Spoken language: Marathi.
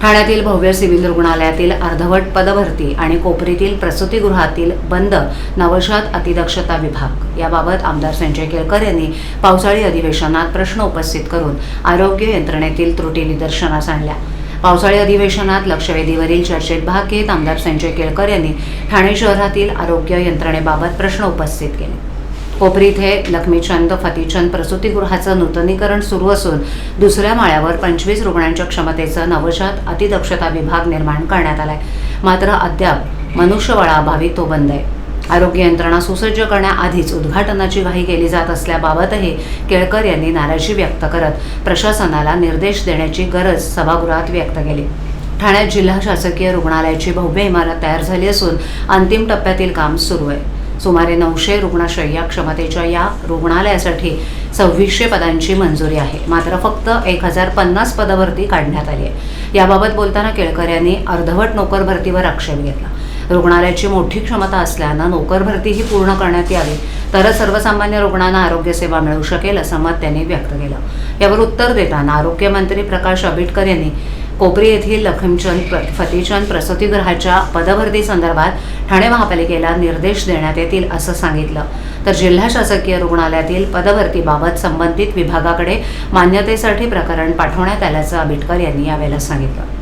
ठाण्यातील भव्य सिव्हिल रुग्णालयातील अर्धवट पदभरती आणि कोपरीतील प्रसूतीगृहातील बंद नवजात अतिदक्षता विभाग याबाबत आमदार संजय केळकर यांनी पावसाळी अधिवेशनात प्रश्न उपस्थित करून आरोग्य यंत्रणेतील त्रुटी निदर्शनास आणल्या। पावसाळी अधिवेशनात लक्षवेधीवरील चर्चेत भाग घेत आमदार संजय केळकर यांनी ठाणे शहरातील आरोग्य यंत्रणेबाबत प्रश्न उपस्थित केले। कोपरी इथे लक्ष्मीचंद फतीचंद प्रसूतीगृहाचं नूतनीकरण सुरू असून दुसऱ्या माळ्यावर 25 रुग्णांच्या क्षमतेचं नवजात अतिदक्षता विभाग निर्माण करण्यात आलाय, मात्र अद्याप मनुष्यबळाअभावी तो बंद आहे। आरोग्य यंत्रणा सुसज्ज करण्याआधीच उद्घाटनाची घाई केली जात असल्याबाबतही केळकर यांनी नाराजी व्यक्त करत प्रशासनाला निर्देश देण्याची गरज सभागृहात व्यक्त केली। ठाण्यात जिल्हा शासकीय रुग्णालयाची भव्य इमारत तयार झाली असून अंतिम टप्प्यातील काम सुरू आहे। सुमारे 900 रुग्णशय्या क्षमतेच्या या रुग्णालयासाठी 2600 पदांची मंजुरी आहे, मात्र फक्त 1050 पदभरती काढण्यात आली आहे। याबाबत बोलताना केळकर यांनी अर्धवट नोकर भरतीवर आक्षेप घेतला। रुग्णालयाची मोठी क्षमता असल्यानं नोकर भरतीही पूर्ण करण्यात यावी, तरच सर्वसामान्य रुग्णांना आरोग्य सेवा मिळू शकेल असं मत त्यांनी व्यक्त केलं। यावर उत्तर देताना आरोग्यमंत्री प्रकाश आंबेडकर यांनी कोपरी येथील लक्ष्मीचंद फतीचंद प्रसूतीगृहाच्या पदभरती संदर्भात ठाणे महापालिकेला निर्देश देण्यात येतील असं सांगितलं, तर जिल्हा शासकीय रुग्णालयातील पदभरतीबाबत संबंधित विभागाकडे मान्यतेसाठी प्रकरण पाठवण्यात आल्याचं आंबेडकर यांनी यावेळेला सांगितलं।